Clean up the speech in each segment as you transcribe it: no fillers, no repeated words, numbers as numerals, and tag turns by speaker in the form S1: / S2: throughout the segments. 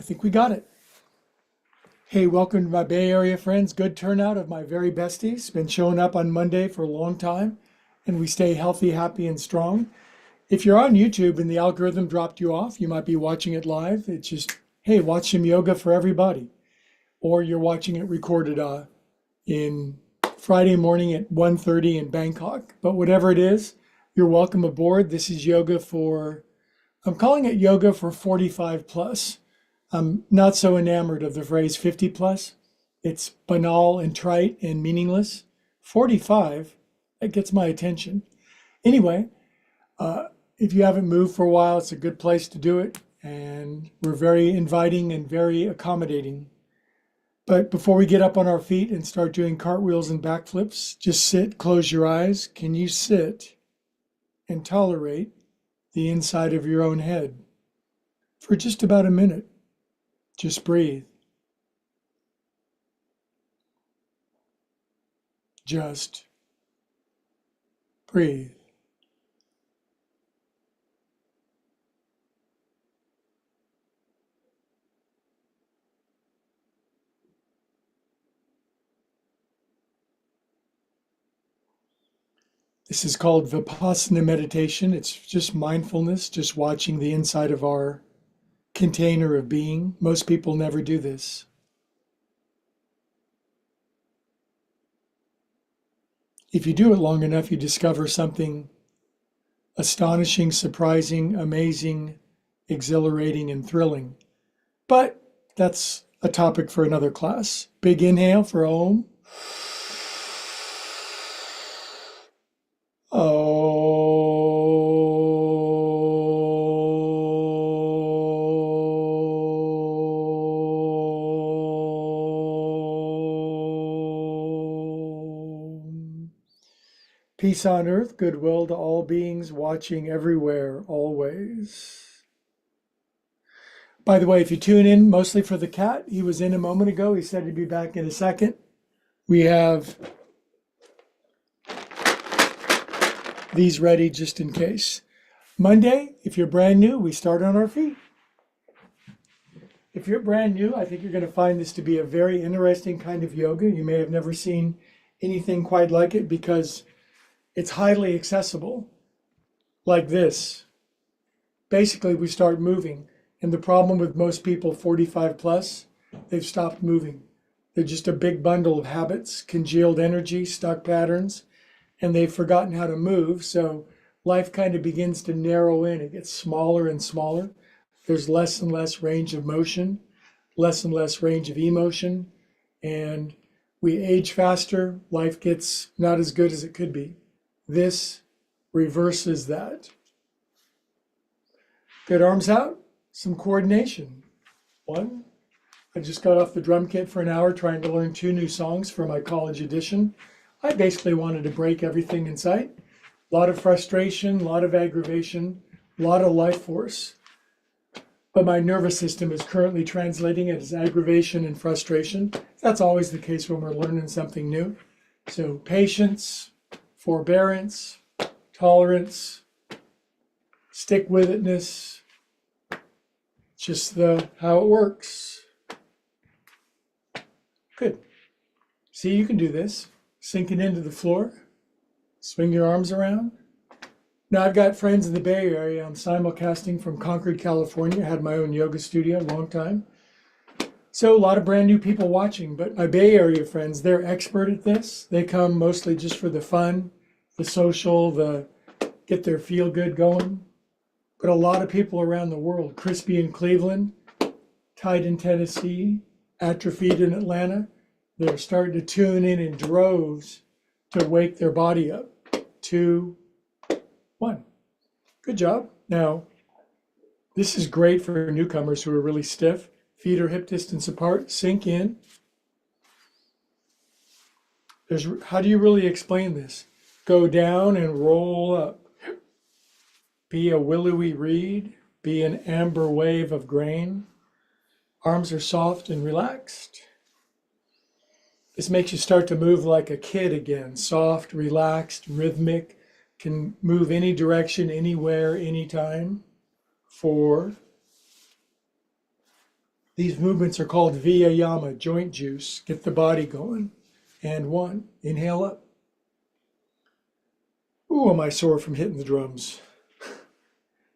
S1: I think we got it. Hey, welcome to my Bay Area friends. Good turnout of my very besties. Been showing up on Monday for a long time, and we stay healthy, happy, and strong. If you're on YouTube and the algorithm dropped you off, you might be watching it live. It's just, hey, watch some yoga for everybody. Or you're watching it recorded in Friday morning at 1:30 in Bangkok. But whatever it is, you're welcome aboard. This is yoga for, I'm calling it yoga for 45 plus. I'm not so enamored of the phrase 50 plus. It's banal and trite and meaningless. 45, that gets my attention. Anyway, if you haven't moved for a while, it's a good place to do it. And we're very inviting and very accommodating. But before we get up on our feet and start doing cartwheels and backflips, just sit, close your eyes. Can you sit and tolerate the inside of your own head for just about a minute? Just breathe. Just breathe. This is called Vipassana meditation. It's just mindfulness, just watching the inside of our container of being. Most people never do this. If you do it long enough, you discover something astonishing, surprising, amazing, exhilarating, and thrilling. But that's a topic for another class. Big inhale for Om. Peace on earth, goodwill to all beings, watching everywhere, always. By the way, if you tune in mostly for the cat, he was in a moment ago. He said he'd be back in a second. We have these ready just in case. Monday, if you're brand new, we start on our feet. If you're brand new, I think you're going to find this to be a very interesting kind of yoga. You may have never seen anything quite like it because it's highly accessible, like this. Basically, we start moving. And the problem with most people 45 plus, they've stopped moving. They're just a big bundle of habits, congealed energy, stuck patterns, and they've forgotten how to move. So life kind of begins to narrow in. It gets smaller and smaller. There's less and less range of motion, less and less range of emotion. And we age faster. Life gets not as good as it could be. This reverses that. Good, arms out, some coordination. One, I just got off the drum kit for an hour trying to learn 2 new songs for my college edition. I basically wanted to break everything in sight. A lot of frustration, a lot of aggravation, a lot of life force. But my nervous system is currently translating it as aggravation and frustration. That's always the case when we're learning something new. So patience, forbearance, tolerance, stick with itness, just how it works. Good. See, you can do this. Sink it into the floor. Swing your arms around. Now I've got friends in the Bay Area. I'm simulcasting from Concord, California. I had my own yoga studio a long time. So a lot of brand new people watching, but my Bay Area friends, they're expert at this. They come mostly just for the fun, the social, the get their feel good going. But a lot of people around the world, Crispy in Cleveland, Tight in Tennessee, Atrophied in Atlanta, they're starting to tune in droves to wake their body up. 2, 1. Good job. Now, this is great for newcomers who are really stiff. Feet are hip distance apart. Sink in. How do you really explain this? Go down and roll up. Be a willowy reed. Be an amber wave of grain. Arms are soft and relaxed. This makes you start to move like a kid again. Soft, relaxed, rhythmic. Can move any direction, anywhere, anytime. 4, These movements are called Viyama, joint juice. Get the body going. And one. Inhale up. Ooh, am I sore from hitting the drums.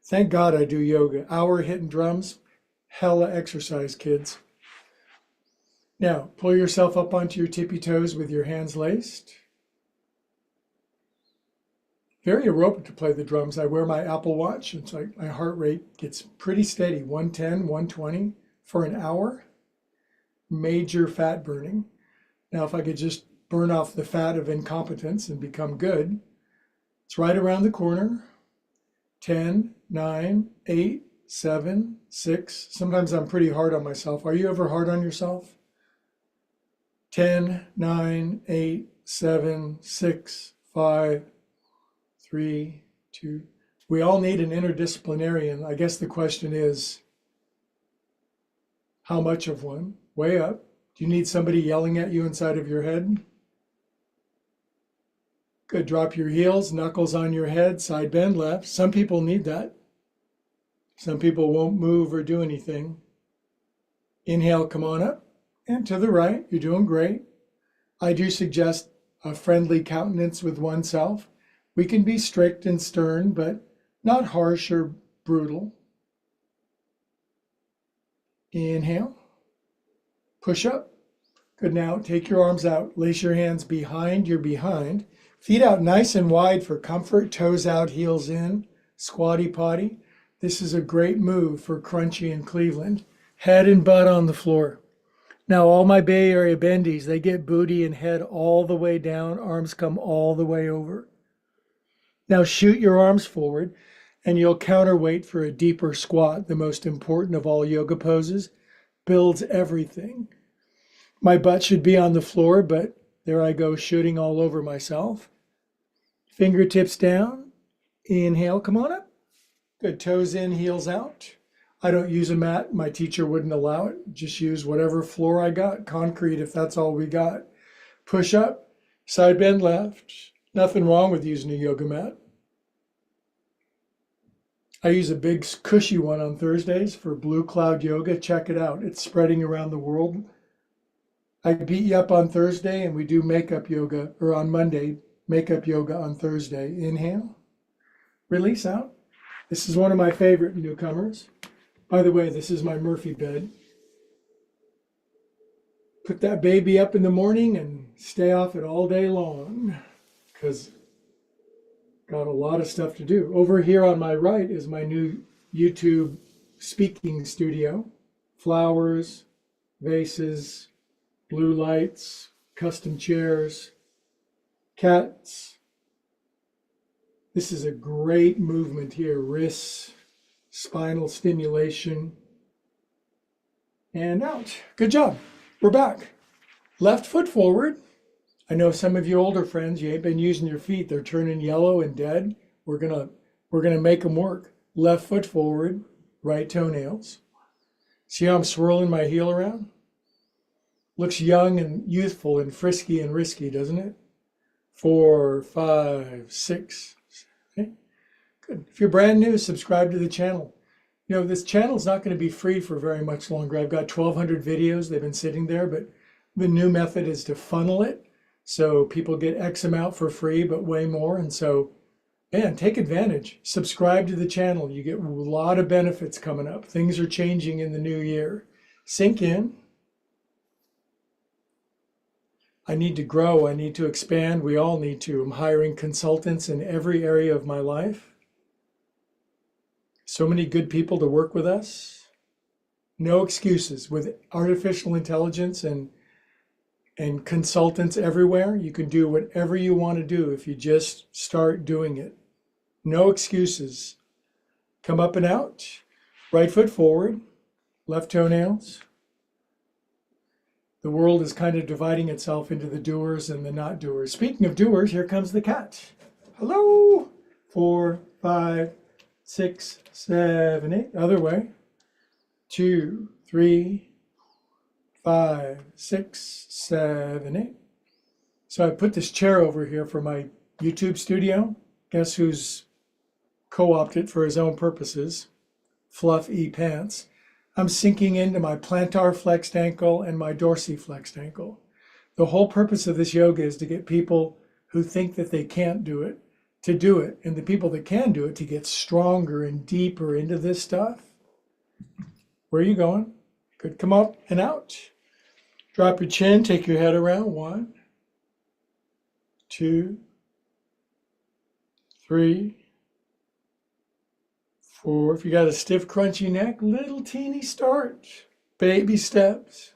S1: Thank God I do yoga. Hour hitting drums, hella exercise, kids. Now, pull yourself up onto your tippy toes with your hands laced. Very aerobic to play the drums. I wear my Apple Watch. It's like my heart rate gets pretty steady, 110, 120 for an hour. Major fat burning. Now, if I could just burn off the fat of incompetence and become good, it's right around the corner. 10, 9, 8, 7, 6. Sometimes I'm pretty hard on myself. Are you ever hard on yourself? 10, 9, 8, 7, 6, 5, 3, 2. We all need an interdisciplinarian. I guess the question is, how much of one? Way up. Do you need somebody yelling at you inside of your head? Good. Drop your heels, knuckles on your head, side bend left. Some people need that. Some people won't move or do anything. Inhale, come on up. And to the right, you're doing great. I do suggest a friendly countenance with oneself. We can be strict and stern, but not harsh or brutal. Inhale. Push up. Good. Now take your arms out. Lace your hands behind your behind. Feet out nice and wide for comfort. Toes out, heels in. Squatty potty. This is a great move for Crunchy in Cleveland. Head and butt on the floor. Now all my Bay Area bendies, they get booty and head all the way down. Arms come all the way over. Now shoot your arms forward and you'll counterweight for a deeper squat, the most important of all yoga poses. Builds everything. My butt should be on the floor, but there I go, shooting all over myself. Fingertips down. Inhale, come on up. Good. Toes in, heels out. I don't use a mat. My teacher wouldn't allow it. Just use whatever floor I got. Concrete, if that's all we got. Push up. Side bend left. Nothing wrong with using a yoga mat. I use a big cushy one on Thursdays for Blue Cloud Yoga. Check it out. It's spreading around the world. I beat you up on Thursday and we do makeup yoga, or on Monday, makeup yoga on Thursday. Inhale, release out. This is one of my favorite newcomers. By the way, this is my Murphy bed. Put that baby up in the morning and stay off it all day long because got a lot of stuff to do. Over here on my right is my new YouTube speaking studio. Flowers, vases, blue lights, custom chairs, cats. This is a great movement here. Wrists, spinal stimulation, and out. Good job. We're back. Left foot forward. I know some of you older friends, you ain't been using your feet. They're turning yellow and dead. We're gonna make them work. Left foot forward, right toenails. See how I'm swirling my heel around? Looks young and youthful and frisky and risky, doesn't it? 4, 5, 6. Okay, good. If you're brand new, subscribe to the channel. You know, this channel is not going to be free for very much longer. I've got 1,200 videos. They've been sitting there, but the new method is to funnel it. So people get X amount for free, but way more. And so, man, take advantage. Subscribe to the channel. You get a lot of benefits coming up. Things are changing in the new year. Sink in. I need to grow. I need to expand. We all need to. I'm hiring consultants in every area of my life. So many good people to work with us. No excuses. With artificial intelligence and consultants everywhere, you can do whatever you want to do if you just start doing it. No excuses. Come up and out. Right foot forward. Left toenails. The world is kind of dividing itself into the doers and the not doers. Speaking of doers, here comes the cat. Hello. 4, 5, 6, 7, 8. Other way. 2, 3, 5, 6, 7, 8. So I put this chair over here for my YouTube studio. Guess who's co-opted for his own purposes? Fluff E Pants. I'm sinking into my plantar flexed ankle and my dorsiflexed ankle. The whole purpose of this yoga is to get people who think that they can't do it to do it, and the people that can do it to get stronger and deeper into this stuff. Where are you going? Good. Come up and out. Drop your chin, take your head around. 1, 2, 3, 4. If you got a stiff, crunchy neck, little teeny start. Baby steps.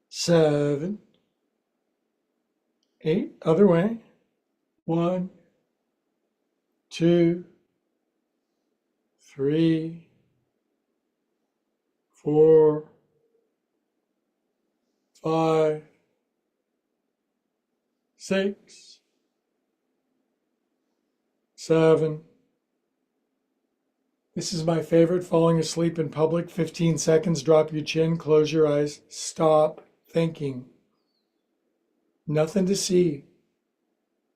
S1: 7, 8. Other way. 1, 2, 3, 4, 5, 6, 7. This is my favorite, falling asleep in public. 15 seconds, drop your chin, close your eyes, stop thinking. Nothing to see.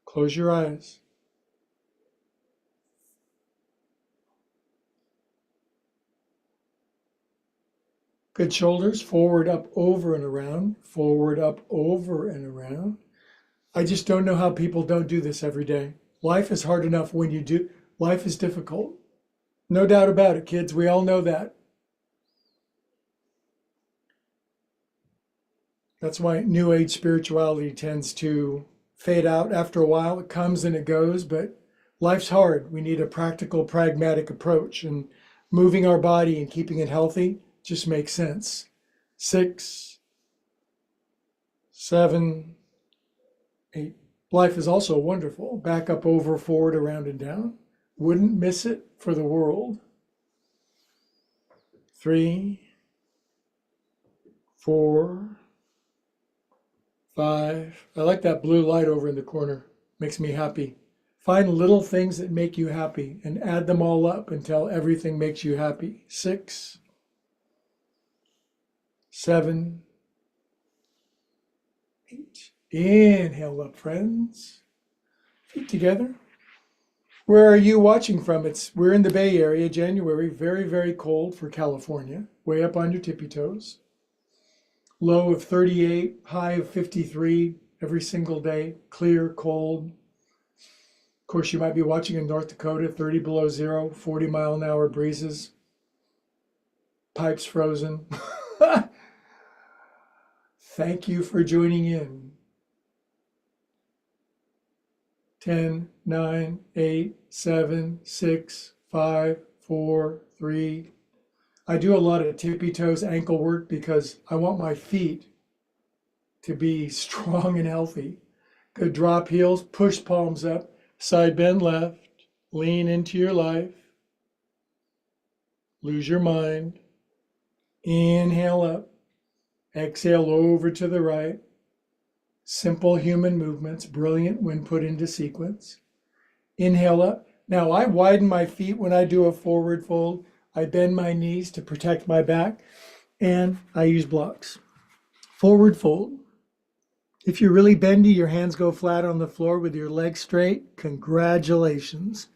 S1: Close your eyes. Good shoulders, forward, up, over, and around. Forward, up, over, and around. I just don't know how people don't do this every day. Life is hard enough when you do. Life is difficult. No doubt about it, kids. We all know that. That's why New Age spirituality tends to fade out after a while. It comes and it goes, but life's hard. We need a practical, pragmatic approach, and moving our body and keeping it healthy just makes sense. 6, 7, 8. Life is also wonderful. Back, up, over, forward, around, and down. Wouldn't miss it for the world. 3, 4, 5. I like that blue light over in the corner. Makes me happy. Find little things that make you happy and add them all up until everything makes you happy. 6, 7, 8. Inhale up, friends. Feet together. Where are you watching from? We're in the Bay Area, January, very, very cold for California, way up on your tippy toes. Low of 38, high of 53 every single day, clear, cold. Of course, you might be watching in North Dakota, 30 below zero, 40-mile-an-hour breezes, pipes frozen. Thank you for joining in. 10, 9, 8, 7, 6, 5, 4, 3. I do a lot of tippy toes ankle work because I want my feet to be strong and healthy. Good. Drop heels, push palms up, side bend left, lean into your life. Lose your mind. Inhale up, exhale over to the right. Simple human movements, brilliant when put into sequence. Inhale up. Now I widen my feet when I do a forward fold. I bend my knees to protect my back, and I use blocks. Forward fold. If you're really bendy, your hands go flat on the floor with your legs straight. Congratulations.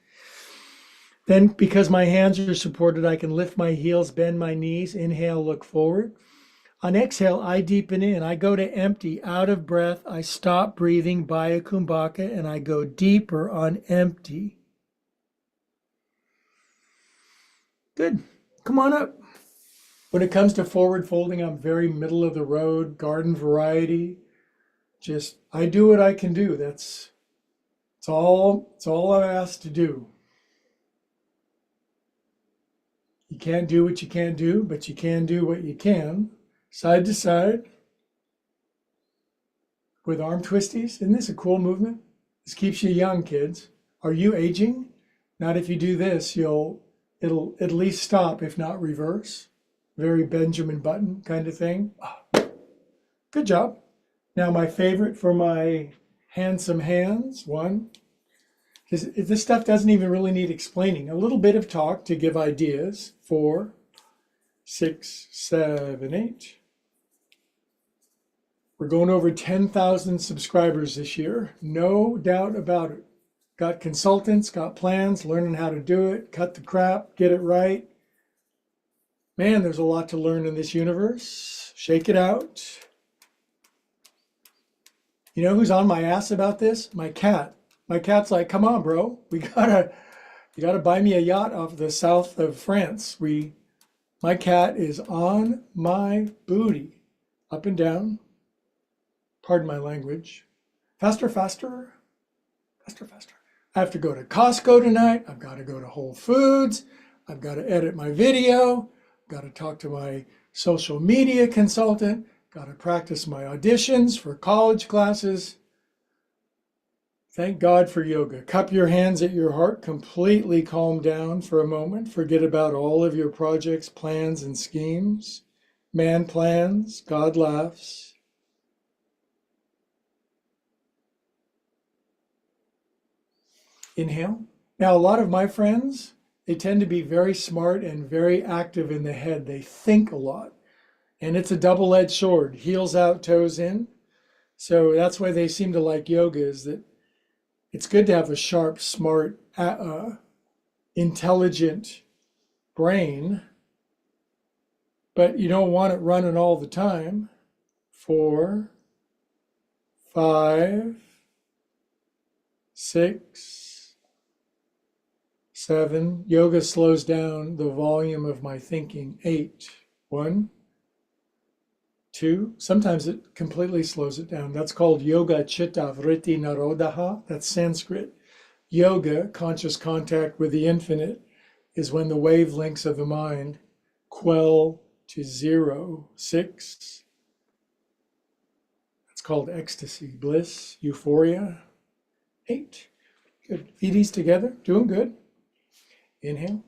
S1: Then, because my hands are supported, I can lift my heels, bend my knees. Inhale, look forward. On exhale, I deepen in. I go to empty, out of breath. I stop breathing, Baya Kumbhaka, and I go deeper on empty. Good. Come on up. When it comes to forward folding, I'm very middle of the road, garden variety. Just, I do what I can do. It's all I'm asked to do. You can't do what you can't do, but you can do what you can. Side to side with arm twisties. Isn't this a cool movement? This keeps you young, kids. Are you aging? Not if you do this. It'll at least stop, if not reverse. Very Benjamin Button kind of thing. Good job. Now my favorite for my handsome hands. 1. This stuff doesn't even really need explaining. A little bit of talk to give ideas. 4, 6, 7, 8. We're going over 10,000 subscribers this year. No doubt about it. Got consultants, got plans, learning how to do it, cut the crap, get it right. Man, there's a lot to learn in this universe. Shake it out. You know who's on my ass about this? My cat. My cat's like, come on, bro. You gotta buy me a yacht off the south of France. My cat is on my booty. Up and down. Pardon my language. Faster, faster. Faster, faster. I have to go to Costco tonight. I've got to go to Whole Foods. I've got to edit my video. I've got to talk to my social media consultant. Got to practice my auditions for college classes. Thank God for yoga. Cup your hands at your heart. Completely calm down for a moment. Forget about all of your projects, plans, and schemes. Man plans, God laughs. Inhale. Now, a lot of my friends, they tend to be very smart and very active in the head. They think a lot. And it's a double-edged sword. Heels out, toes in. So that's why they seem to like yoga, is that it's good to have a sharp, smart, intelligent brain, but you don't want it running all the time. 4, 5, 6, 7. Yoga slows down the volume of my thinking. 8. 1, 2. Sometimes it completely slows it down. That's called yoga chitta vritti narodaha. That's Sanskrit. Yoga, conscious contact with the infinite, is when the wavelengths of the mind quell to 0. 6. That's called ecstasy, bliss, euphoria. 8. Good. Feeties together. Doing good. Inhale.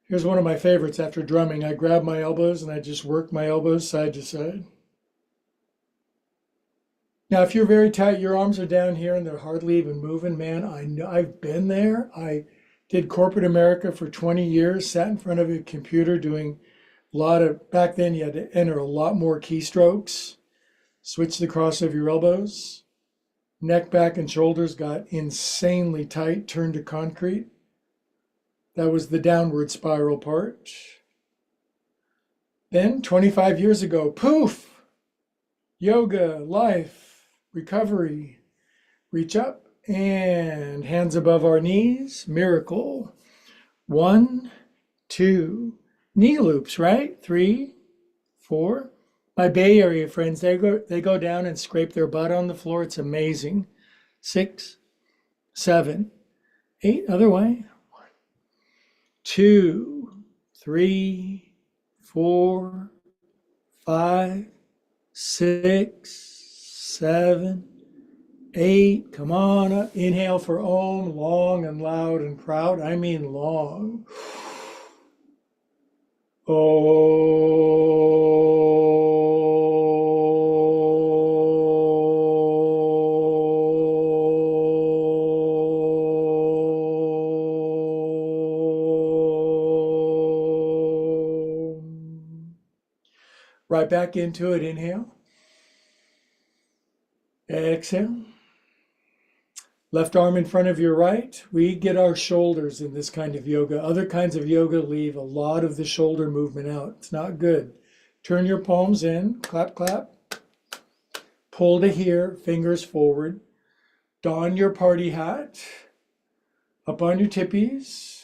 S1: Here's one of my favorites after drumming. I grab my elbows and I just work my elbows side to side. Now, if you're very tight, your arms are down here and they're hardly even moving, man, I know I've been there. I did corporate America for 20 years, sat in front of a computer doing a lot of, back then you had to enter a lot more keystrokes, switch the cross of your elbows, neck, back, and shoulders got insanely tight, turned to concrete. That was the downward spiral part. Then 25 years ago, poof, yoga, life, recovery, reach up and hands above our knees, miracle. 1, 2, knee loops, right? 3, 4. My Bay Area friends, they go down and scrape their butt on the floor. It's amazing. 6, 7, 8, other way. 2, 3, 4, 5, 6, 7, 8. Come on up. Inhale for Om, long and loud and proud. I mean long. Right back into it. Inhale. Exhale. Left arm in front of your right. We get our shoulders in this kind of yoga. Other kinds of yoga leave a lot of the shoulder movement out. It's not good. Turn your palms in. Clap, clap. Pull to here. Fingers forward. Don your party hat. Up on your tippies.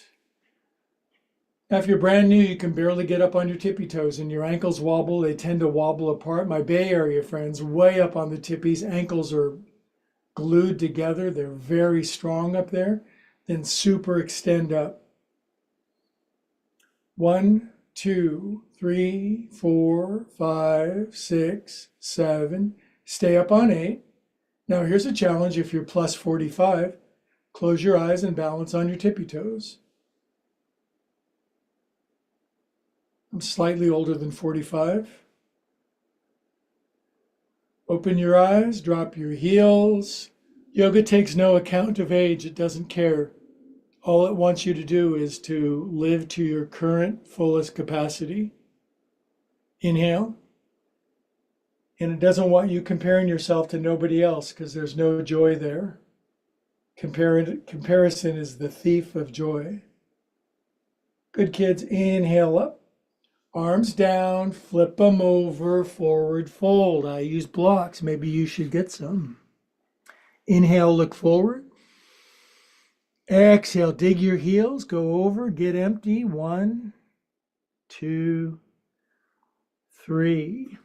S1: Now, if you're brand new, you can barely get up on your tippy toes and your ankles wobble. They tend to wobble apart. My Bay Area friends, way up on the tippies. Ankles are glued together. They're very strong up there. Then super extend up. 1, 2, 3, 4, 5, 6, 7. Stay up on 8. Now here's a challenge. If you're plus 45, close your eyes and balance on your tippy toes. I'm slightly older than 45. Open your eyes, drop your heels. Yoga takes no account of age. It doesn't care. All it wants you to do is to live to your current fullest capacity. Inhale. And it doesn't want you comparing yourself to nobody else because there's no joy there. Comparison is the thief of joy. Good kids, inhale up. Arms down, flip them over, forward fold. I use blocks. Maybe you should get some. Inhale, look forward. Exhale, dig your heels, go over, get empty. 1, 2, 3.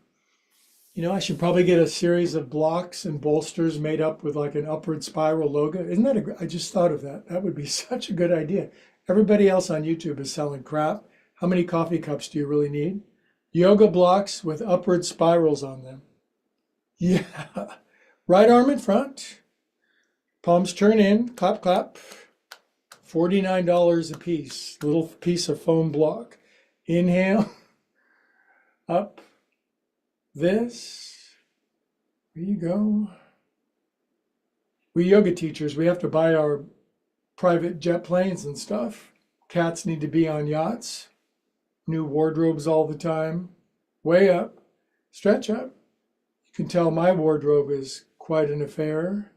S1: You know, I should probably get a series of blocks and bolsters made up with like an upward spiral logo. Isn't that I just thought of that. That would be such a good idea. Everybody else on YouTube is selling crap. How many coffee cups do you really need? Yoga blocks with upward spirals on them. Yeah. Right arm in front. Palms turn in. Clap, clap. $49 a piece. Little piece of foam block. Inhale. Up. This. There you go. We yoga teachers, we have to buy our private jet planes and stuff. Cats need to be on yachts. New wardrobes all the time. Way up. Stretch up. You can tell my wardrobe is quite an affair.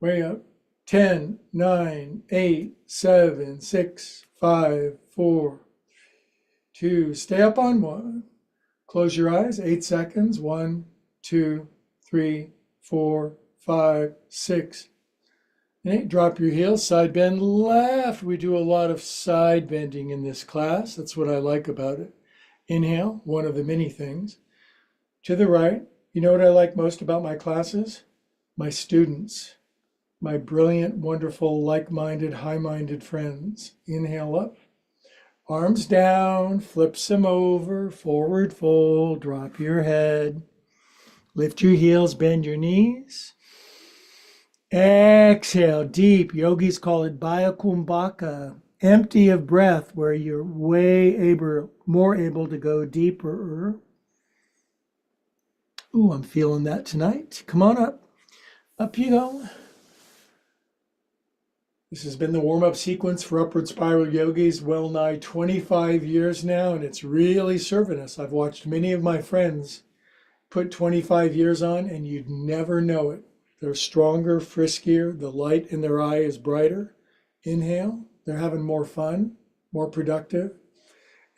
S1: Way up. 10, 9, 8, 7, 6, 5, 4, 2. Stay up on 1. Close your eyes. 8 seconds. 1, 2, 3, 4, 5, 6. 8. Drop your heels. Side bend left. We do a lot of side bending in this class. That's what I like about it. Inhale. One of the many things. To the right. You know what I like most about my classes? My students. My brilliant, wonderful, like-minded, high-minded friends. Inhale up. Arms down. Flips them over. Forward fold. Drop your head. Lift your heels. Bend your knees. Exhale, deep. Yogis call it Bhayakumbhaka. Empty of breath, where you're more able to go deeper. Ooh, I'm feeling that tonight. Come on up. Up you go. This has been the warm-up sequence for Upward Spiral Yogis, well nigh 25 years now, and it's really serving us. I've watched many of my friends put 25 years on, and you'd never know it. They're stronger, friskier. The light in their eye is brighter. Inhale. They're having more fun, more productive.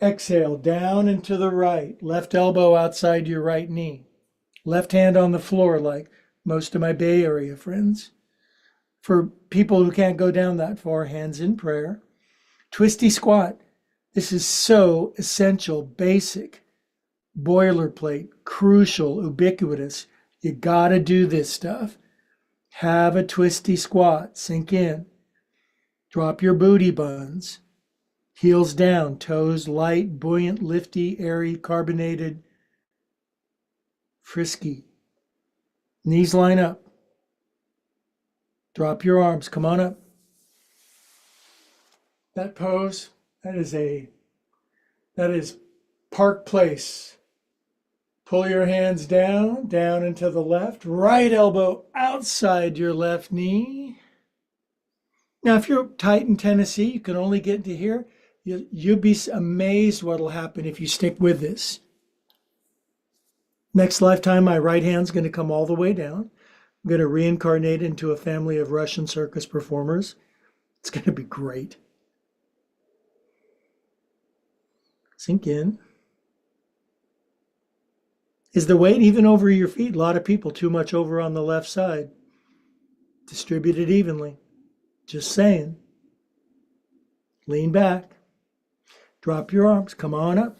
S1: Exhale, down and to the right. Left elbow outside your right knee. Left hand on the floor, like most of my Bay Area friends. For people who can't go down that far, hands in prayer. Twisty squat. This is so essential, basic, boilerplate, crucial, ubiquitous. You gotta do this stuff. Have a twisty squat. Sink in. Drop your booty buns. Heels down. Toes light, buoyant, lifty, airy, carbonated, frisky. Knees line up. Drop your arms. Come on up. That pose, that is Park Place. Pull your hands down, down and to the left. Right elbow outside your left knee. Now, if you're tight in Tennessee, you can only get to here. You'll be amazed what will happen if you stick with this. Next lifetime, my right hand's going to come all the way down. I'm going to reincarnate into a family of Russian circus performers. It's going to be great. Sink in. Is the weight even over your feet? A lot of people, too much over on the left side. Distribute it evenly. Just saying. Lean back. Drop your arms. Come on up.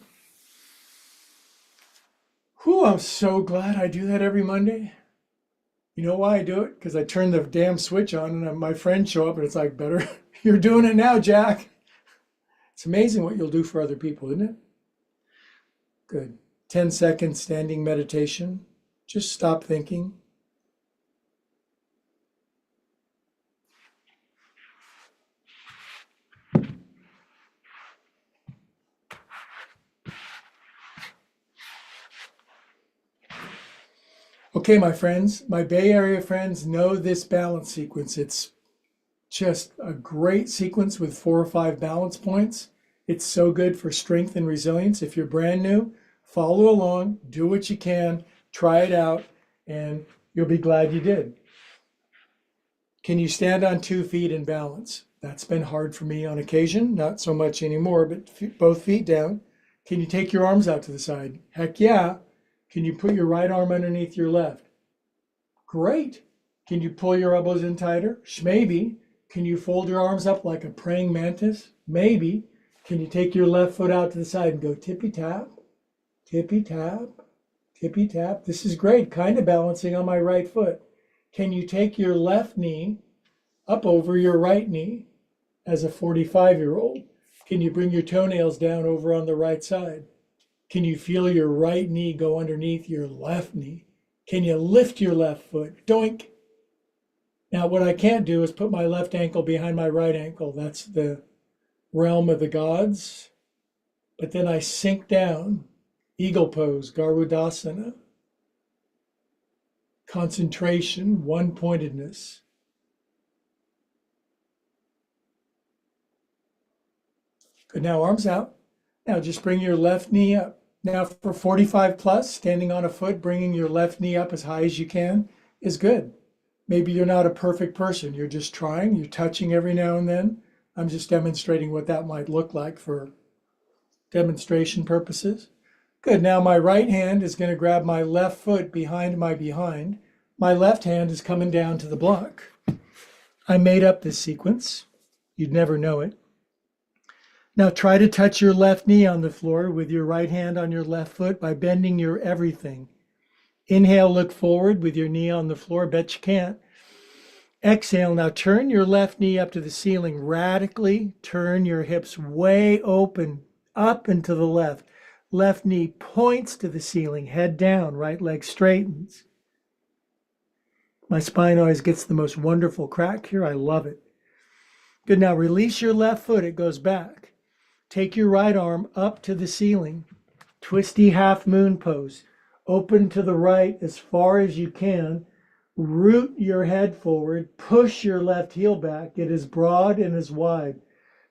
S1: Whew, I'm so glad I do that every Monday. You know why I do it? Because I turn the damn switch on and my friends show up and it's like, better, you're doing it now, Jack. It's amazing what you'll do for other people, isn't it? Good. 10-second standing meditation. Just stop thinking. Okay, my friends, my Bay Area friends know this balance sequence. It's just a great sequence with 4 or 5 balance points. It's so good for strength and resilience. If you're brand new, follow along, do what you can, try it out, and you'll be glad you did. Can you stand on 2 feet in balance? That's been hard for me on occasion, not so much anymore, but both feet down. Can you take your arms out to the side? Heck yeah. Can you put your right arm underneath your left? Great. Can you pull your elbows in tighter? Maybe. Can you fold your arms up like a praying mantis? Maybe. Can you take your left foot out to the side and go tippy tap, tippy tap, tippy tap? This is great, kind of balancing on my right foot. Can you take your left knee up over your right knee as a 45-year-old? Can you bring your toenails down over on the right side? Can you feel your right knee go underneath your left knee? Can you lift your left foot? Doink. Now, what I can't do is put my left ankle behind my right ankle. That's the realm of the gods. But then I sink down, eagle pose, Garudasana. Concentration, one-pointedness. Good, now arms out. Now just bring your left knee up. Now for 45 plus, standing on a foot, bringing your left knee up as high as you can is good. Maybe you're not a perfect person. You're just trying, you're touching every now and then. I'm just demonstrating what that might look like for demonstration purposes. Good, now my right hand is going to grab my left foot behind my behind. My left hand is coming down to the block. I made up this sequence. You'd never know it. Now try to touch your left knee on the floor with your right hand on your left foot by bending your everything. Inhale, look forward with your knee on the floor. Bet you can't. Exhale, now turn your left knee up to the ceiling. Radically turn your hips way open, up and to the left. Left knee points to the ceiling, head down, right leg straightens. My spine always gets the most wonderful crack here. I love it. Good, now release your left foot. It goes back. Take your right arm up to the ceiling. Twisty half moon pose. Open to the right as far as you can. Root your head forward. Push your left heel back. Get as broad and as wide.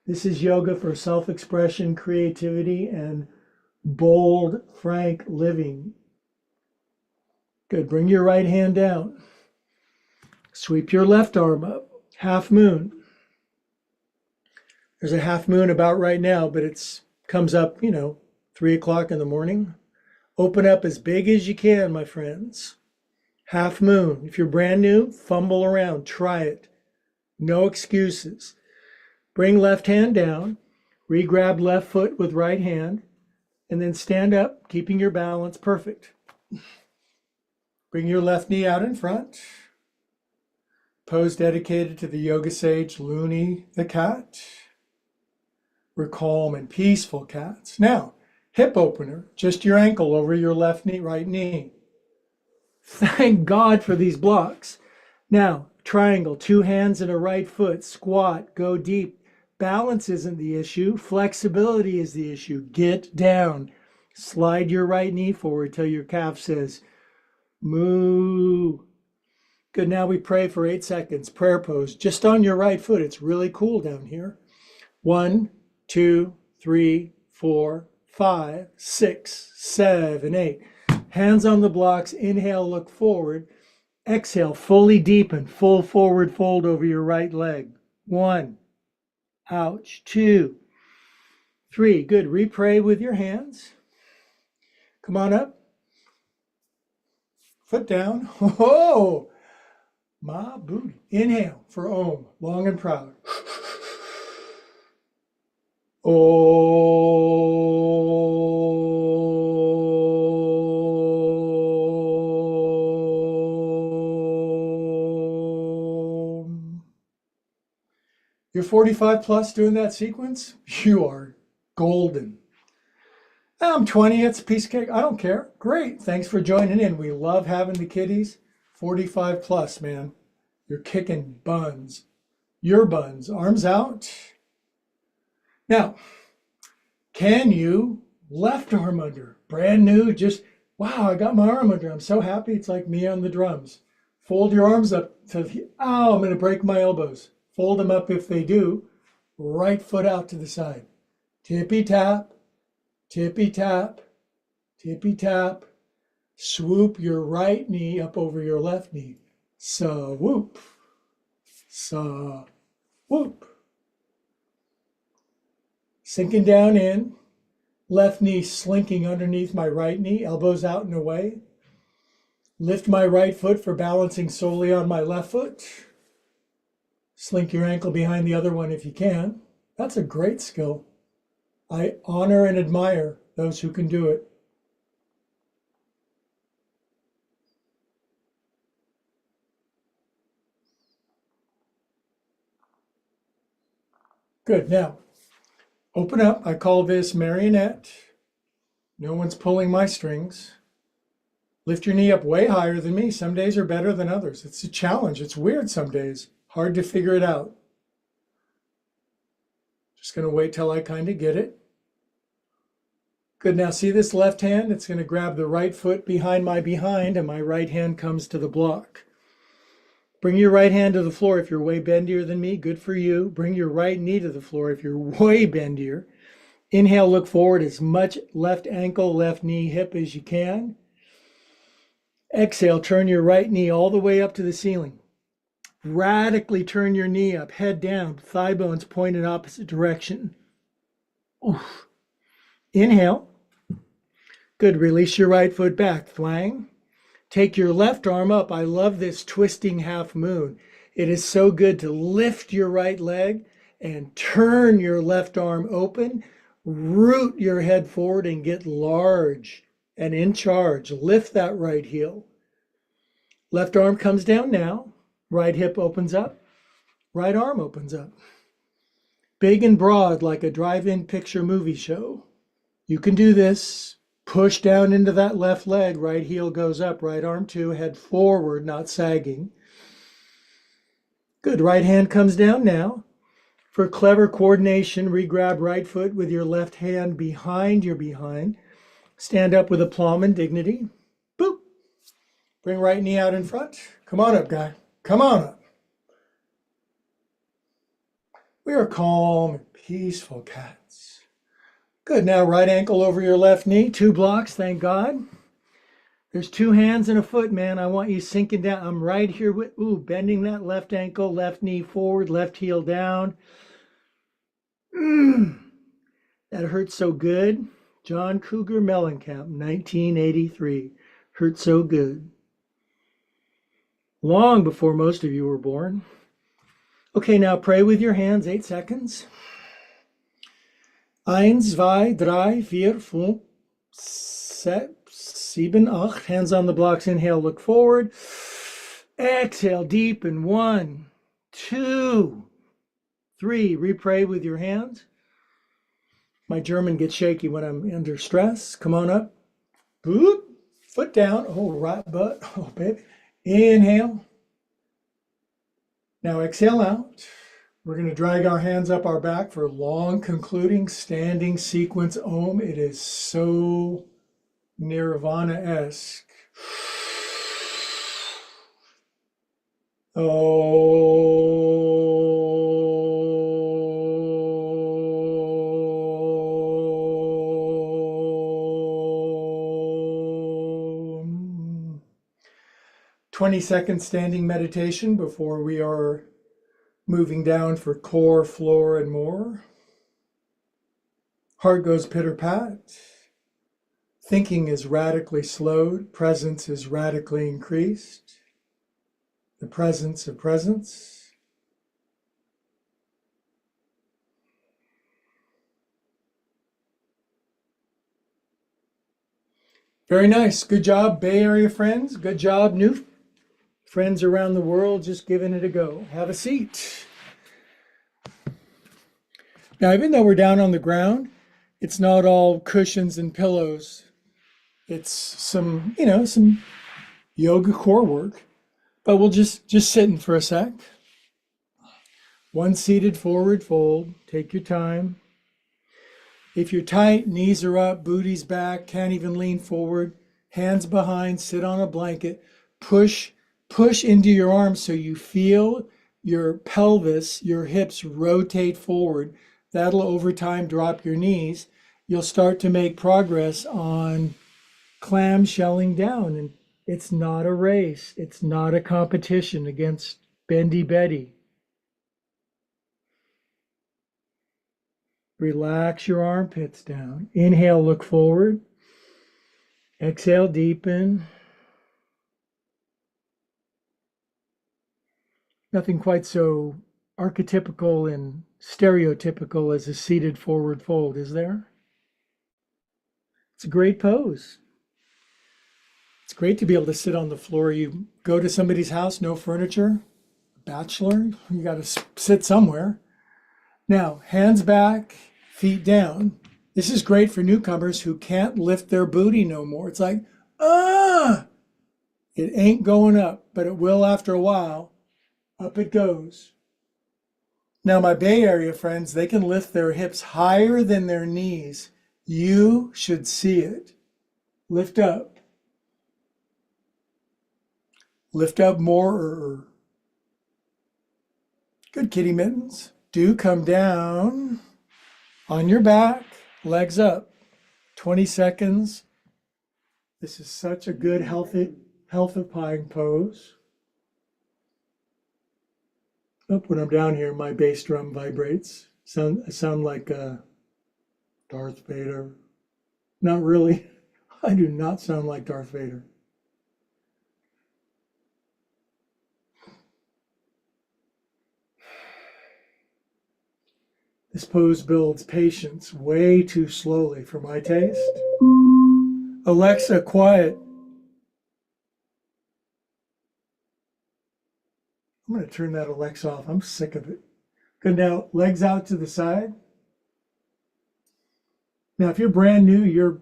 S1: This is yoga for self-expression, creativity, and bold, frank living. Good. Bring your right hand down. Sweep your left arm up. Half moon. There's a half moon about right now, but it comes up, 3 o'clock in the morning. Open up as big as you can, my friends. Half moon. If you're brand new, fumble around. Try it. No excuses. Bring left hand down. Re-grab left foot with right hand. And then stand up, keeping your balance perfect. Bring your left knee out in front. Pose dedicated to the yoga sage Looney the cat. We're calm and peaceful cats. Now, hip opener, just your ankle over your left knee, right knee. Thank God for these blocks. Now, triangle, 2 hands and a right foot, squat, go deep. Balance isn't the issue. Flexibility is the issue. Get down. Slide your right knee forward till your calf says, moo. Good, now we pray for 8 seconds. Prayer pose, just on your right foot. It's really cool down here. 1, 2, 3, 4, 5, 6, 7, 8. Hands on the blocks. Inhale, look forward. Exhale, fully deepen. Full forward fold over your right leg. 1. Ouch. 2, 3. Good. Repray with your hands. Come on up. Foot down. Oh, my booty. Inhale for Om. Long and proud. Om. You're 45 plus doing that sequence? You are golden. I'm 20, it's a piece of cake. I don't care. Great. Thanks for joining in. We love having the kiddies. 45 plus, man. You're kicking buns. Your buns. Arms out. Now, can you left arm under? Brand new, just, wow, I got my arm under. I'm so happy. It's like me on the drums. Fold your arms up. Ow, I'm going to break my elbows. Fold them up if they do. Right foot out to the side. Tippy tap, tippy tap, tippy tap. Swoop your right knee up over your left knee. Sa-whoop, sa-whoop. Sinking down in. Left knee slinking underneath my right knee, elbows out and away. Lift my right foot for balancing solely on my left foot. Slink your ankle behind the other one if you can. That's a great skill. I honor and admire those who can do it. Good. Now, open up. I call this marionette. No one's pulling my strings. Lift your knee up way higher than me. Some days are better than others. It's a challenge. It's weird some days. Hard to figure it out. Just going to wait till I kind of get it. Good. Now see this left hand? It's going to grab the right foot behind my behind, and my right hand comes to the block. Bring your right hand to the floor if you're way bendier than me. Good for you. Bring your right knee to the floor if you're way bendier. Inhale, look forward as much left ankle, left knee, hip as you can. Exhale, turn your right knee all the way up to the ceiling. Radically turn your knee up, head down, thigh bones pointed opposite direction. Oof. Inhale. Good. Release your right foot back. Thwang. Take your left arm up. I love this twisting half moon. It is so good to lift your right leg and turn your left arm open. Root your head forward and get large and in charge. Lift that right heel. Left arm comes down now. Right hip opens up. Right arm opens up. Big and broad like a drive-in picture movie show. You can do this. Push down into that left leg. Right heel goes up. Right arm too. Head forward, not sagging. Good. Right hand comes down now. For clever coordination, re-grab right foot with your left hand behind your behind. Stand up with aplomb and dignity. Boop. Bring right knee out in front. Come on up, guy. Come on up. We are calm and peaceful cats. Good. Now right ankle over your left knee. 2 blocks, thank God. There's 2 hands and a foot, man. I want you sinking down. I'm right here with, bending that left ankle, left knee forward, left heel down. That hurts so good. John Cougar Mellencamp, 1983. Hurt so good. Long before most of you were born. Okay, now pray with your hands, 8 seconds. 1, 2, 3, 4, 5, 6, 7, 8. Hands on the blocks. Inhale, look forward. Exhale, deepen. 1, 2, 3. Repray with your hands. My German gets shaky when I'm under stress. Come on up. Boop. Foot down. Oh, right butt. Oh, baby. Inhale. Now exhale out. We're going to drag our hands up our back for long concluding standing sequence Om. It is so Nirvana-esque. Om. 20-second standing meditation before we are moving down for core, floor, and more. Heart goes pitter-pat. Thinking is radically slowed. Presence is radically increased. The presence of presence. Very nice. Good job, Bay Area friends. Good job, new friends around the world, just giving it a go. Have a seat. Now, even though we're down on the ground, it's not all cushions and pillows. It's some, some yoga core work. But we'll just sitting for a sec. One seated forward fold. Take your time. If you're tight, knees are up, booty's back, can't even lean forward, hands behind, sit on a blanket, push into your arms so you feel your pelvis, your hips rotate forward. That'll over time drop your knees. You'll start to make progress on clamshelling down. And it's not a race. It's not a competition against Bendy Betty. Relax your armpits down. Inhale, look forward. Exhale, deepen. Nothing quite so archetypical and stereotypical as a seated forward fold, is there? It's a great pose. It's great to be able to sit on the floor. You go to somebody's house, no furniture, bachelor, you got to sit somewhere. Now, hands back, feet down. This is great for newcomers who can't lift their booty no more. It's like, it ain't going up, but it will after a while. Up it goes. Now, my Bay Area friends, they can lift their hips higher than their knees. You should see it. Lift up. Lift up more. Good, kitty mittens. Do come down on your back, legs up. 20 seconds. This is such a good, healthifying pose. Oh, when I'm down here, my bass drum vibrates. I sound like Darth Vader. Not really. I do not sound like Darth Vader. This pose builds patience way too slowly for my taste. Alexa, quiet. I'm going to turn that Alexa off. I'm sick of it. Good. Now, legs out to the side. Now, if you're brand new, you're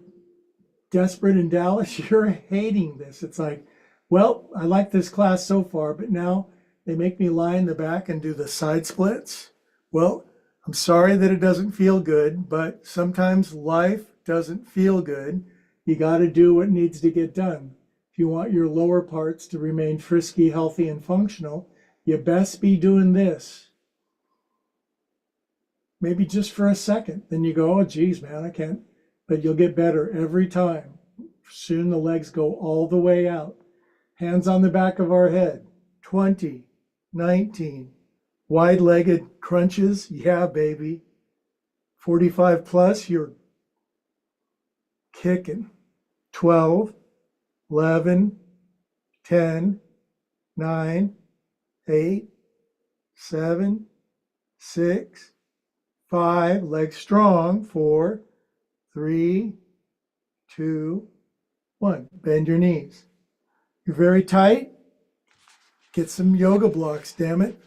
S1: desperate in Dallas, you're hating this. It's like, well, I like this class so far, but now they make me lie in the back and do the side splits. Well, I'm sorry that it doesn't feel good, but sometimes life doesn't feel good. You got to do what needs to get done. If you want your lower parts to remain frisky, healthy, and functional, you best be doing this. Maybe just for a second. Then you go, oh, geez, man, I can't. But you'll get better every time. Soon the legs go all the way out. Hands on the back of our head. 20, 19. Wide-legged crunches. Yeah, baby. 45 plus, you're kicking. 12, 11, 10, 9, 8, 7, 6, 5, legs strong, 4, 3, 2, 1. Bend your knees. You're very tight. Get some yoga blocks, damn it,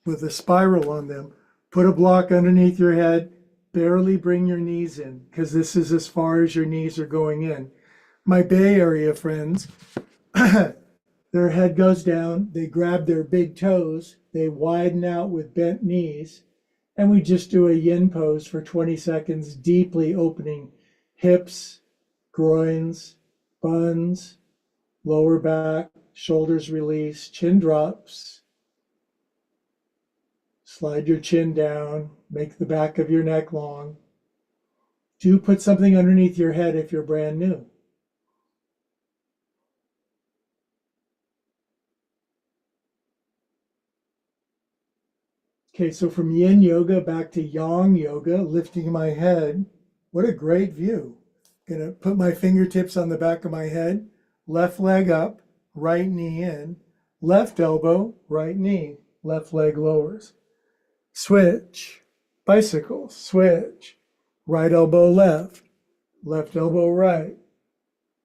S1: with a spiral on them. Put a block underneath your head. Barely bring your knees in, because this is as far as your knees are going in. My Bay Area friends, their head goes down, they grab their big toes, they widen out with bent knees, and we just do a yin pose for 20 seconds, deeply opening hips, groins, buns, lower back, shoulders release, chin drops. Slide your chin down, make the back of your neck long. Do put something underneath your head if you're brand new. Okay, so from yin yoga back to yang yoga, lifting my head. What a great view. Gonna put my fingertips on the back of my head, left leg up, right knee in, left elbow, right knee, left leg lowers. Switch, bicycle, switch, right elbow left, left elbow right.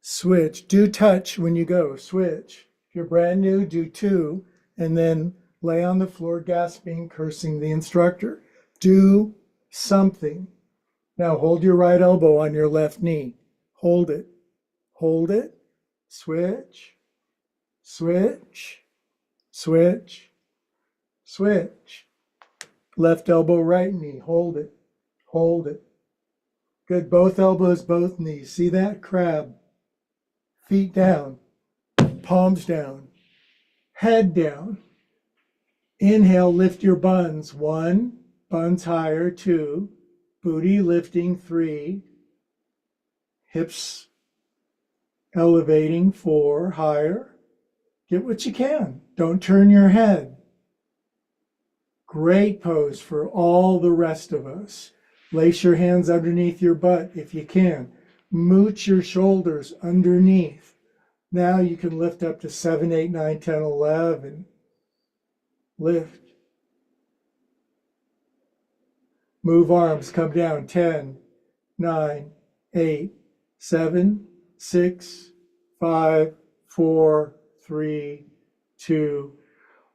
S1: Switch, do touch when you go, switch. If you're brand new, do 2, and then lay on the floor gasping, cursing the instructor. Do something. Now hold your right elbow on your left knee. Hold it. Hold it. Switch. Switch. Switch. Switch. Left elbow, right knee. Hold it. Hold it. Good. Both elbows, both knees. See that? Crab. Feet down. Palms down. Head down. Inhale, lift your buns. 1, buns higher. 2, booty lifting. 3, hips elevating. 4, higher. Get what you can. Don't turn your head. Great pose for all the rest of us. Lace your hands underneath your butt if you can. Mooch your shoulders underneath. Now you can lift up to 7, 8, 9, 10, 11. Lift. Move arms, come down. 10, 9, 8, 7, 6, 5, 4, 3, 2,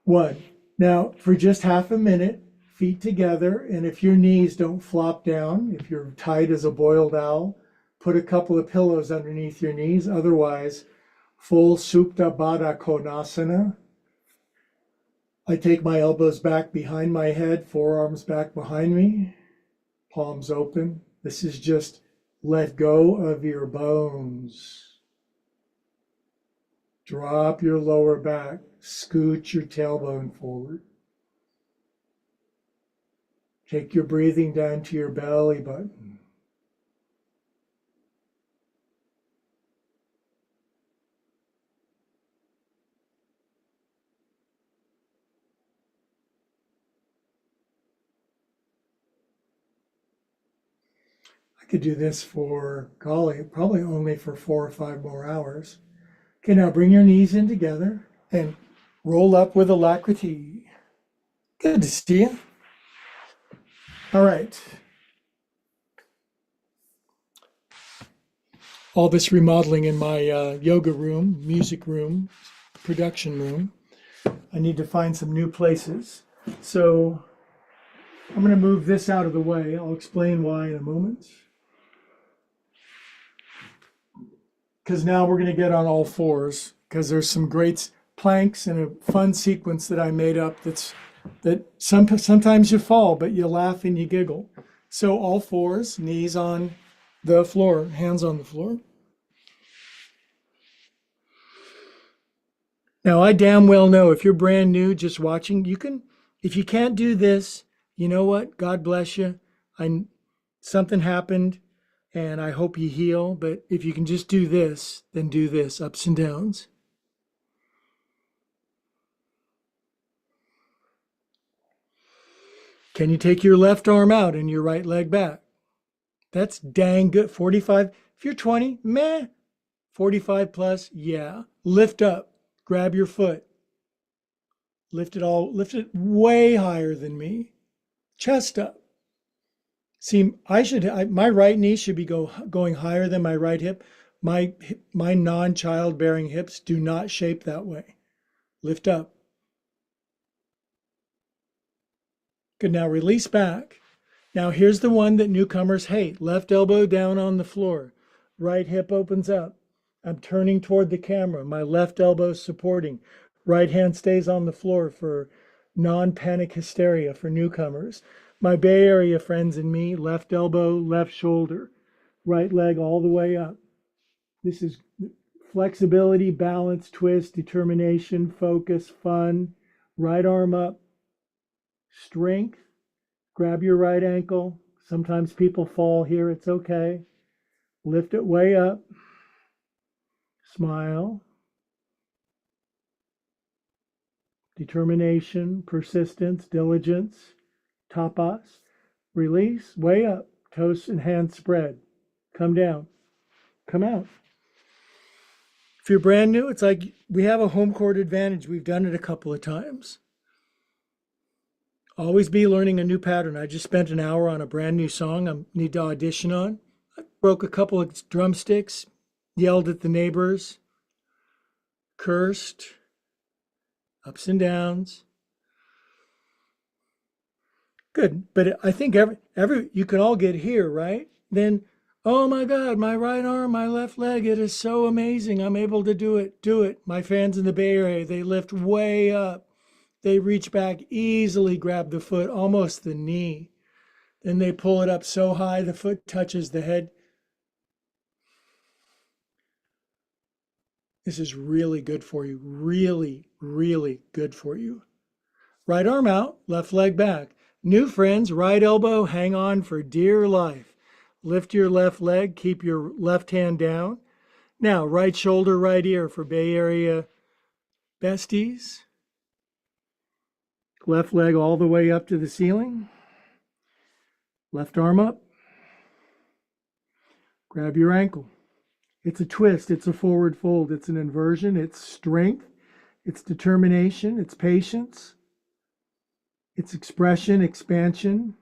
S1: 1. Now, for just half a minute, feet together, and if your knees don't flop down, if you're tight as a boiled owl, put a couple of pillows underneath your knees. Otherwise, full Supta Baddha Konasana. I take my elbows back behind my head, forearms back behind me, palms open. This is just let go of your bones. Drop your lower back, scoot your tailbone forward. Take your breathing down to your belly button. I could do this for, golly, probably only for 4 or 5 more hours. Okay, now bring your knees in together and roll up with alacrity. Good to see you. All right. All this remodeling in my yoga room, music room, production room. I need to find some new places. So I'm going to move this out of the way. I'll explain why in a moment. Because now we're going to get on all fours, because there's some great planks and a fun sequence that I made up that sometimes you fall, but you laugh and you giggle. So all fours, knees on the floor, hands on the floor. Now, I damn well know if you're brand new just watching, you can, if you can't do this, you know what? God bless you. Something happened and I hope you heal. But if you can just do this, then do this, ups and downs. Can you take your left arm out and your right leg back? That's dang good. 45. If you're 20, meh. 45 plus, yeah. Lift up. Grab your foot. Lift it way higher than me. Chest up. See, my right knee should be going higher than my right hip. My non-childbearing hips do not shape that way. Lift up. Good, now release back. Now here's the one that newcomers hate. Left elbow down on the floor. Right hip opens up. I'm turning toward the camera. My left elbow supporting. Right hand stays on the floor for non-panic hysteria for newcomers. My Bay Area friends and me, left elbow, left shoulder. Right leg all the way up. This is flexibility, balance, twist, determination, focus, fun. Right arm up. Strength. Grab your right ankle. Sometimes people fall here. It's okay. Lift it way up. Smile. Determination, persistence, diligence. Tapas. Release. Way up. Toes and hands spread. Come down. Come out. If you're brand new, it's like we have a home court advantage. We've done it a couple of times. Always be learning a new pattern. I just spent an hour on a brand new song I need to audition on. I broke a couple of drumsticks, yelled at the neighbors, cursed, ups and downs. Good, but I think every you can all get here, right? Then, oh my God, my right arm, my left leg, it is so amazing. I'm able to do it. Do it. My fans in the Bay Area, they lift way up. They reach back, easily grab the foot, almost the knee. Then they pull it up so high the foot touches the head. This is really good for you. Really, really good for you. Right arm out, left leg back. New friends, right elbow, hang on for dear life. Lift your left leg, keep your left hand down. Now, right shoulder, right ear for Bay Area besties. Left leg all the way up to the ceiling. Left arm up. Grab your ankle. It's a twist. It's a forward fold. It's an inversion. It's strength. It's determination. It's patience. It's expression, expansion,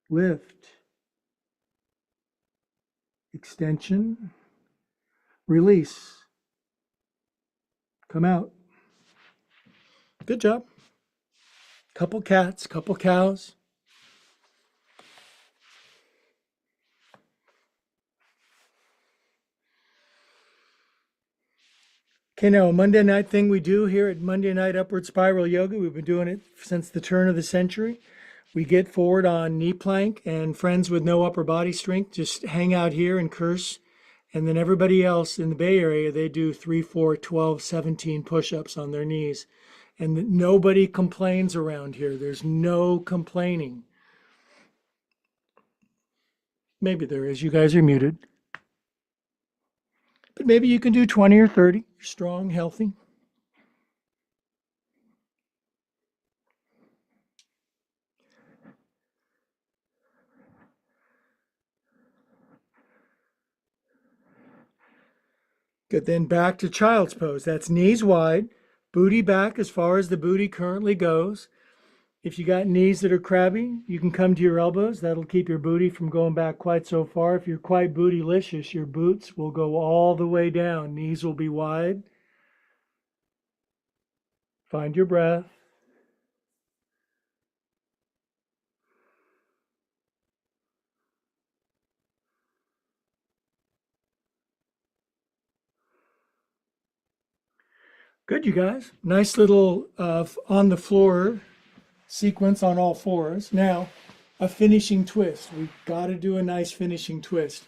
S1: lift, extension, release. Come out. Good job. Couple cats, couple cows. Okay, now a Monday night thing we do here at Monday Night Upward Spiral Yoga, we've been doing it since the turn of the century. We get forward on knee plank, and friends with no upper body strength just hang out here and curse. And then everybody else in the Bay Area, they do 3, 4, 12, 17 push-ups on their knees. And nobody complains around here. There's no complaining. Maybe there is. You guys are muted. But maybe you can do 20 or 30. You're strong, healthy. Good. Then back to child's pose. That's knees wide, booty back as far as the booty currently goes. If you got knees that are crabby, you can come to your elbows. That'll keep your booty from going back quite so far. If you're quite bootylicious, your boots will go all the way down. Knees will be wide. Find your breath. Good, you guys. Nice little on the floor sequence on all fours. Now, a finishing twist. We've got to do a nice finishing twist.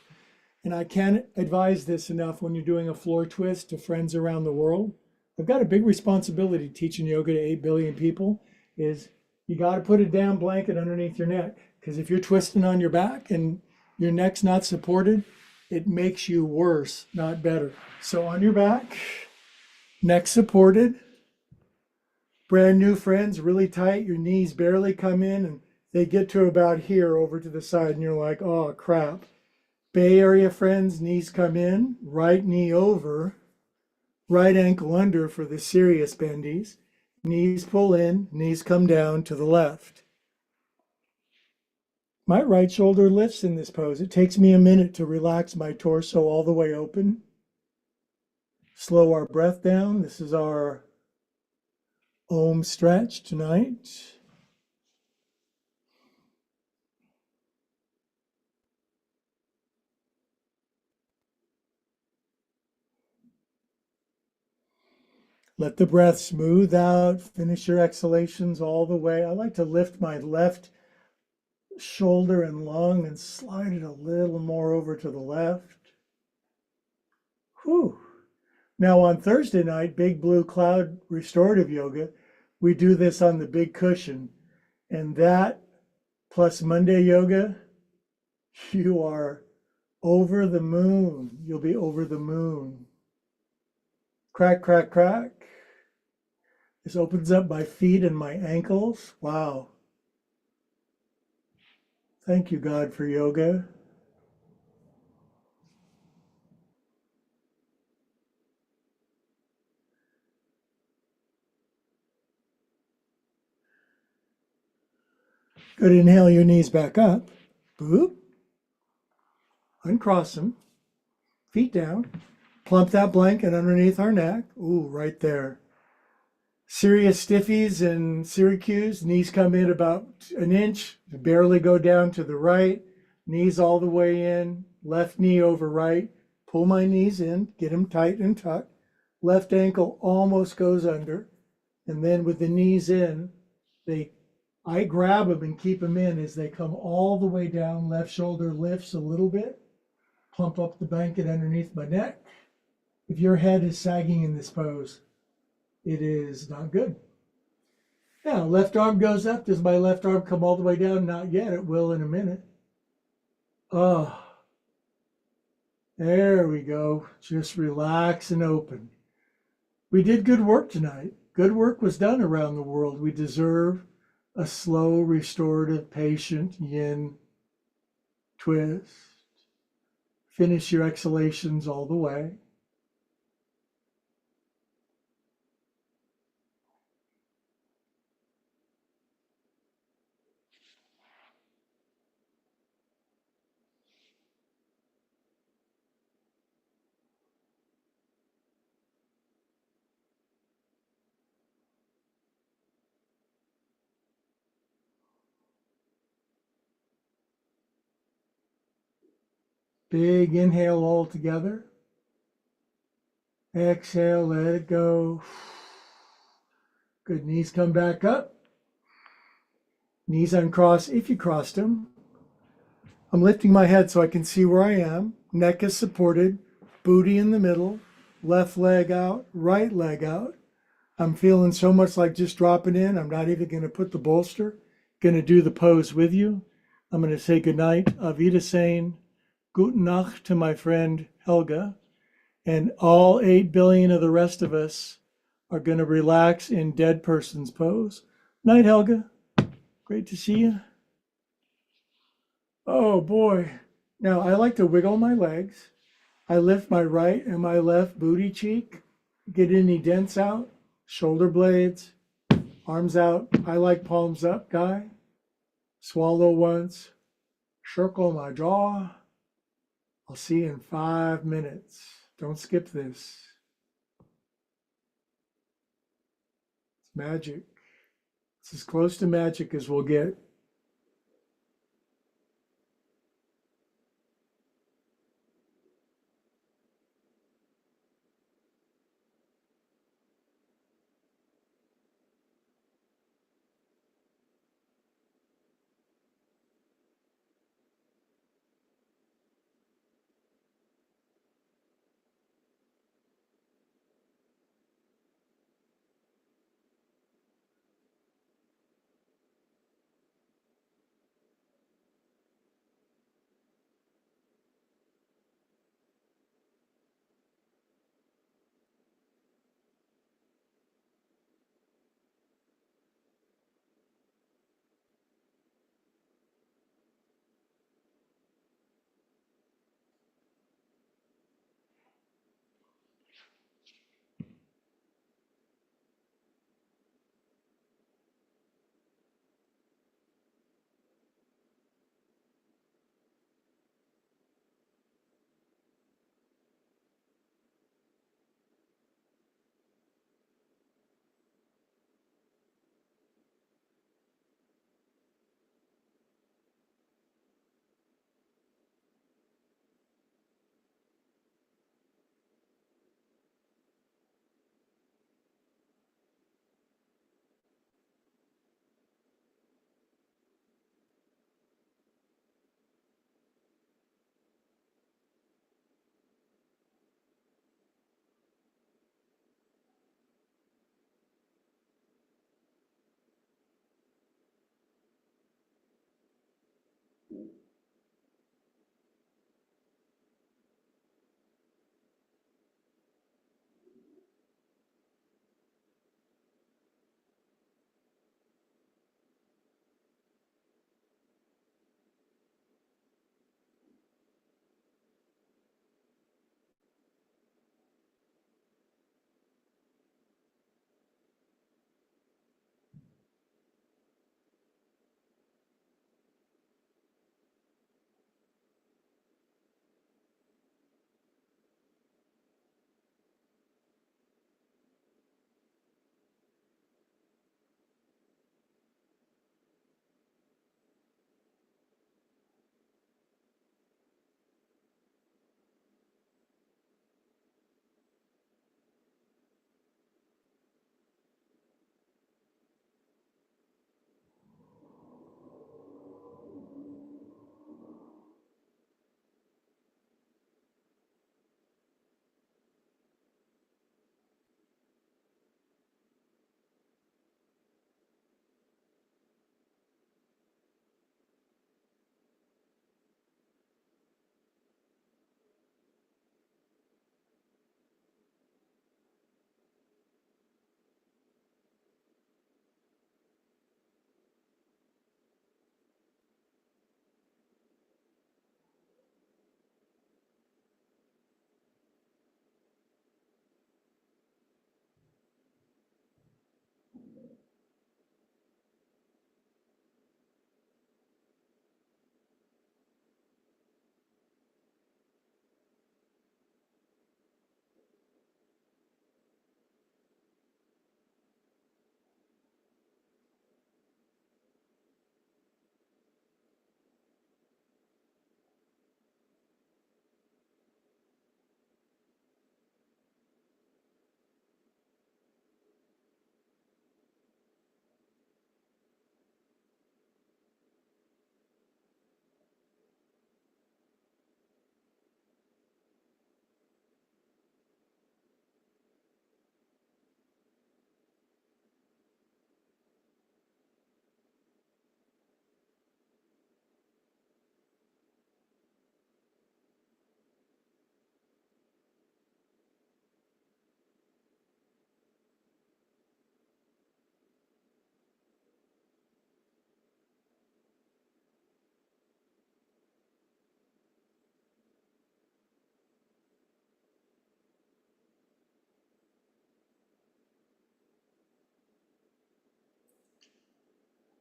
S1: And I can't advise this enough when you're doing a floor twist to friends around the world. I've got a big responsibility teaching yoga to 8 billion people, is you got to put a down blanket underneath your neck. Because if you're twisting on your back and your neck's not supported, it makes you worse, not better. So on your back, neck supported. Brand new friends, really tight. Your knees barely come in and they get to about here over to the side and you're like, oh crap. Bay Area friends, knees come in, right knee over, right ankle under for the serious bendies. Knees pull in, knees come down to the left. My right shoulder lifts in this pose. It takes me a minute to relax my torso all the way open. Slow our breath down. This is our Om stretch tonight. Let the breath smooth out. Finish your exhalations all the way. I like to lift my left shoulder and lung and slide it a little more over to the left. Whew. Now on Thursday night, Big Blue Cloud Restorative Yoga, we do this on the big cushion. And that plus Monday yoga, you are over the moon. You'll be over the moon. Crack, crack, crack. This opens up my feet and my ankles. Wow. Thank you, God, for yoga. Good, inhale your knees back up. Boop. Uncross them. Feet down. Plump that blanket underneath our neck. Ooh, right there. Serious stiffies in Syracuse. Knees come in about an inch. Barely go down to the right. Knees all the way in. Left knee over right. Pull my knees in. Get them tight and tucked. Left ankle almost goes under. And then with the knees in, I grab them and keep them in as they come all the way down. Left shoulder lifts a little bit. Plump up the blanket underneath my neck. If your head is sagging in this pose, it is not good. Now, left arm goes up. Does my left arm come all the way down? Not yet. It will in a minute. Oh, there we go. Just relax and open. We did good work tonight. Good work was done around the world. We deserve a slow, restorative, patient yin twist. Finish your exhalations all the way. Big inhale all together. Exhale, let it go. Good, knees come back up. Knees uncross if you crossed them. I'm lifting my head so I can see where I am. Neck is supported, booty in the middle, left leg out, right leg out. I'm feeling so much like just dropping in. I'm not even going to put the bolster. Going to do the pose with you. I'm going to say goodnight. Auf Wiedersehen. Guten Nacht to my friend Helga. And all 8 billion of the rest of us are going to relax in dead person's pose. Night, Helga. Great to see you. Oh boy. Now I like to wiggle my legs. I lift my right and my left booty cheek. Get any dents out. Shoulder blades. Arms out. I like palms up, guy. Swallow once. Circle my jaw. I'll see you in 5 minutes. Don't skip this. It's magic. It's as close to magic as we'll get.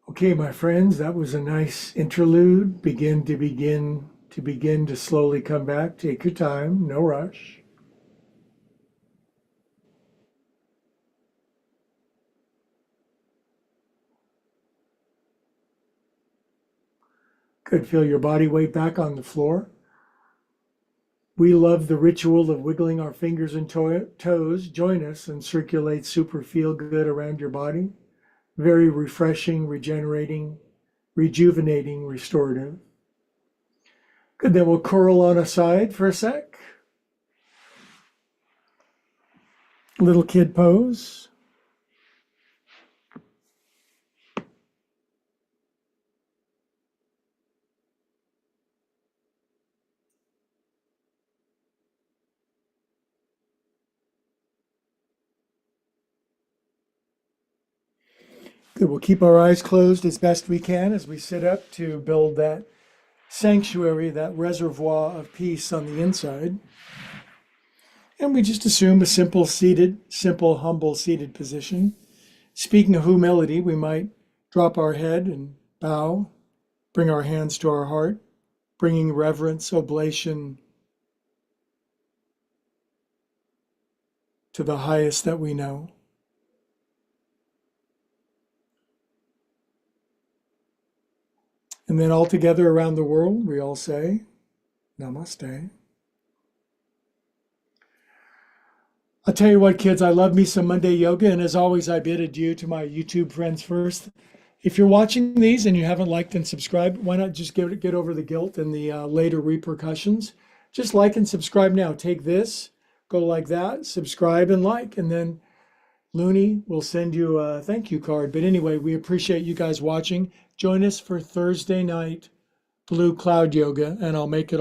S1: Okay, my friends, that was a nice interlude. Begin to slowly come back. Take your time, no rush. Good. Feel your body weight back on the floor. We love the ritual of wiggling our fingers and toes. Join us and circulate super feel good around your body. Very refreshing, regenerating, rejuvenating, restorative. Good. Then we'll curl on a side for a sec. Little kid pose. Good. We'll keep our eyes closed as best we can as we sit up to build that sanctuary, that reservoir of peace on the inside. And we just assume a simple, humble seated position. Speaking of humility, we might drop our head and bow, bring our hands to our heart, bringing reverence, oblation to the highest that we know. And then all together around the world, we all say, Namaste. I'll tell you what, kids, I love me some Monday yoga. And as always, I bid adieu to my YouTube friends first. If you're watching these and you haven't liked and subscribed, why not just get over the guilt and the later repercussions? Just like and subscribe now. Take this, go like that, subscribe and like, and then Looney will send you a thank you card. But anyway, we appreciate you guys watching. Join us for Thursday night Blue Cloud Yoga, and I'll make it